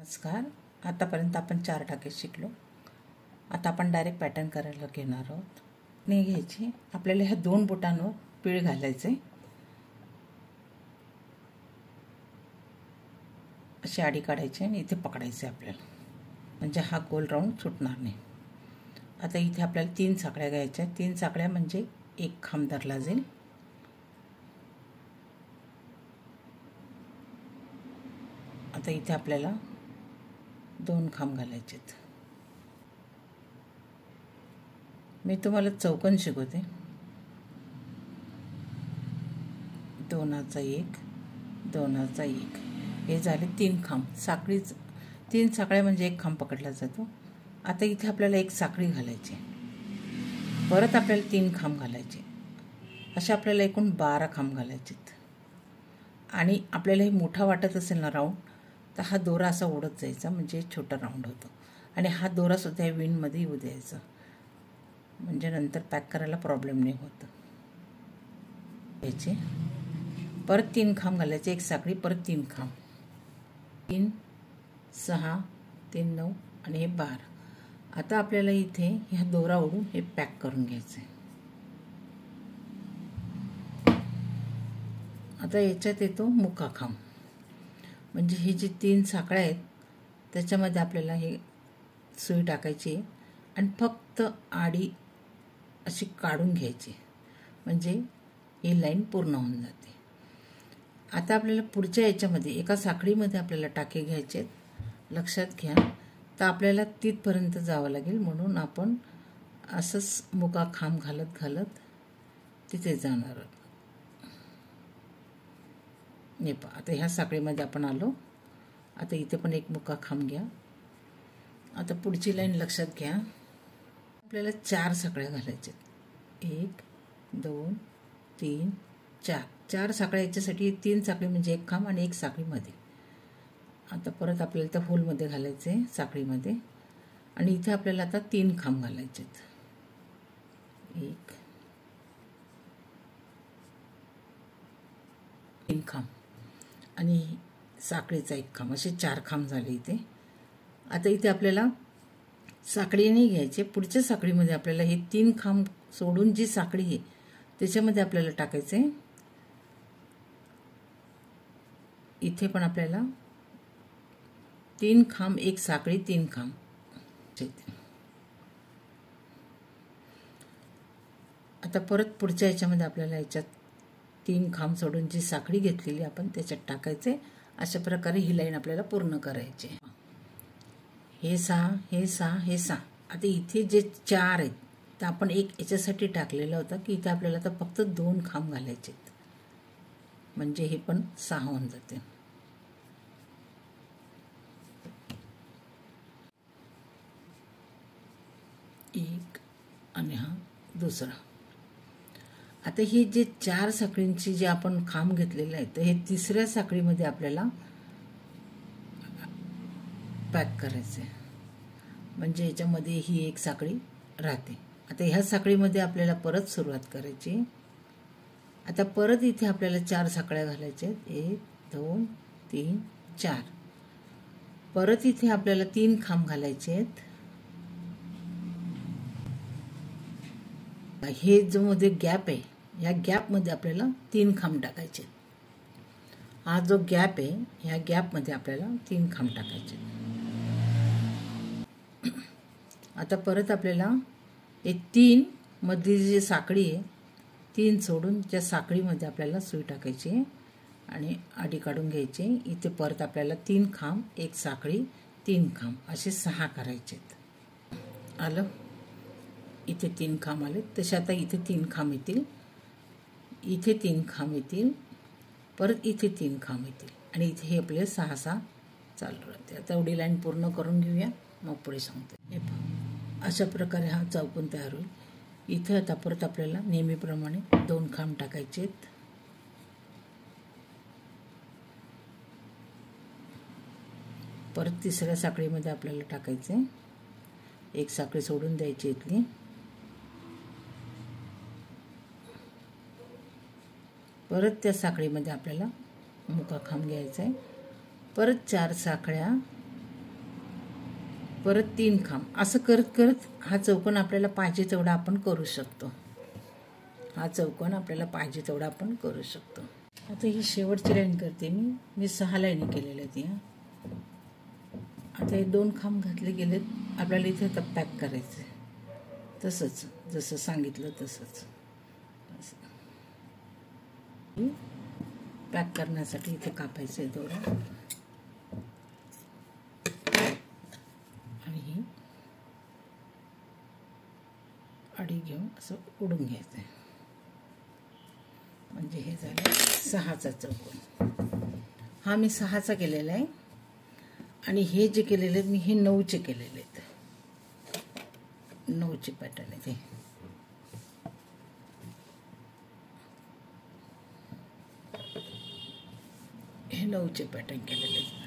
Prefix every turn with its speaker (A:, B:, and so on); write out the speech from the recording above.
A: नमस्कार. आतापर्यंत आपण 4 टाके शिकलो. आता आपण डायरेक्ट पॅटर्न करायला घेणार आहोत. नाही घ्यायची आपल्याला ह्या 2 बोटांवर पीळ घालायचे. अशी आडी काढायची आणि इथे पकडायचे आपल्याला, म्हणजे हा गोल राऊंड सुटणार नाही. आता इथे आपल्याला 3 साकळ्या घ्यायच्या. 3 साकळ्या म्हणजे एक खांब धरला जाईल. आता इथे आपल्याला 2 खांब घालायचे. मी तुम्हाला चौकोन शिकवते. 2चा 1, 2चा 1, हे झाले 3 खांब. 3 साकळ्या म्हणजे एक खांब पकडला जातो. आता इथे आपल्याला एक साखळी घालायची, परत आपल्याला 3 खांब घालायचे. अशा आपल्याला एकूण 12 खांब घालायचे. आणि आपल्याला हे मोठा वाटत असेल ना राऊंड, तर हा दोरा असा ओढत जायचा, म्हणजे छोटा राऊंड होतो. आणि हा दोरा सुद्धा या विंडमध्ये येऊ द्यायचा, म्हणजे नंतर पॅक करायला प्रॉब्लेम नाही होत. याचे परत 3 खांब घालायचे, एक साखळी, परत 3 खांब. 3, 6, 3, 9 आणि हे 12. आता आपल्याला इथे ह्या दोरा ओढून हे पॅक करून घ्यायचं आहे. आता याच्यात येतो मुका खांब, म्हणजे हे जे 3 साकळ्या आहेत त्याच्यामध्ये आपल्याला हे सुई टाकायची आणि फक्त आडी अशी काढून घ्यायची, म्हणजे ही लाईन पूर्ण होऊन जाते. आता आपल्याला पुढच्या याच्यामध्ये एका साखळीमध्ये आपल्याला टाके घ्यायचे आहेत. लक्षात घ्या, तर आपल्याला तिथपर्यंत जावं लागेल, म्हणून आपण असंच मुका खांब घालत घालत तिथे जाणार आहोत. हे पहा, आता ह्या साखळीमध्ये आपण आलो. आता इथे पण एक मुका खांब घ्या. आता पुढची लाईन लक्षात घ्या. आपल्याला 4 साखळ्या घालायच्या. 1, 2, 3, 4. 4 साखळ्या याच्यासाठी 3 साखळी म्हणजे एक खांब आणि एक साखळीमध्ये. आता परत आपल्याला त्या होलमध्ये घालायचे, साखळीमध्ये. आणि इथे आपल्याला आता 3 खांब घालायचे. 1, 3 खांब आणि साखळीचा 1 खांब, असे 4 खांब झाले इथे. आता इथे आपल्याला साखळी नाही घ्यायची. पुढच्या साखळीमध्ये आपल्याला हे 3 खांब सोडून जी साखळी आहे त्याच्यामध्ये आपल्याला टाकायचे. इथे पण आपल्याला 3 खांब, एक साखळी, 3 खांब. आता परत पुढच्या याच्यामध्ये आपल्याला याच्यात 3 खांब सोडून जी साखळी घेतलेली आपण त्याच्यात टाकायचे. अशा प्रकारे ही लाईन आपल्याला पूर्ण करायची. हे 6, हे 6, हे 6. आता इथे जे 4 आहेत तर आपण एक याच्यासाठी टाकलेलं होतं की इथे आपल्याला आता फक्त 2 खांब घालायचे, म्हणजे हे पण 6 होऊन जाते. एक आणि हा दुसरा. आता ही जे 4 साखळींची जे आपण खांब घेतलेले आहेत, तर हे तिसऱ्या साखळीमध्ये आपल्याला पॅक करायचे, म्हणजे याच्यामध्ये ही एक साखळी राहते. आता ह्या साखळीमध्ये आपल्याला परत सुरुवात करायची. आता परत इथे आपल्याला 4 साखळ्या घालायच्या. 1, 2, 3, 4. परत इथे आपल्याला 3 खांब घालायचे आहेत. हे जो मध्ये गॅप आहे, या गॅपमध्ये आपल्याला 3 खांब टाकायचे. हा जो गॅप आहे, ह्या गॅपमध्ये आपल्याला 3 खांब टाकायचे. आता परत आपल्याला हे 3 मधली जी साखळी आहे, 3 सोडून त्या साखळीमध्ये आपल्याला सुई टाकायची आणि आडी काढून घ्यायची. इथे परत आपल्याला 3 खांब, एक साखळी, 3 खांब, असे 6 करायचे. आलं? इथे 3 खांब आले, तसे आता इथे 3 खांब येतील, इथे 3 खांब येतील, परत इथे 3 खांब येतील आणि इथे हे आपले 6 चालू राहते. आता एवढी लाईन पूर्ण करून घेऊया, मग पुढे सांगते. हे पहा, अशा प्रकारे हा चौकोन तयार होईल. इथे आता परत आपल्याला नेहमीप्रमाणे 2 खांब टाकायचे. परत तिसऱ्या साखळीमध्ये आपल्याला टाकायचे. एक साखळी सोडून द्यायची इथली. परत त्या साखळीमध्ये आपल्याला मुका खांब घ्यायचा आहे. परत 4 साखळ्या परत 3 खांब. असं करत करत हा चौकोन आपल्याला पाहिजे तेवढा आपण करू शकतो. हा चौकोन आपल्याला पाहिजे तेवढा आपण करू शकतो. आता ही शेवटची लाईन करते मी 6 लाईनी केलेल्या आहेत या. आता हे 2 खांब घातले गेलेत. आपल्याला इथे आता पॅक करायचं तसंच जसं सांगितलं तसंच. पॅक करण्यासाठी इथे कापायचं आहे दोरा आणि ही अडी घेऊन असं उडून घ्यायचं आहे. म्हणजे हे झालं 6चा चौकोन. हा मी 6चा केलेला आहे आणि हे जे केलेले आहेत मी हे 9चे केलेले आहेत. 9चे पॅटर्न आहे ते. हे 9चे पॅटर्न केलेले आहेत.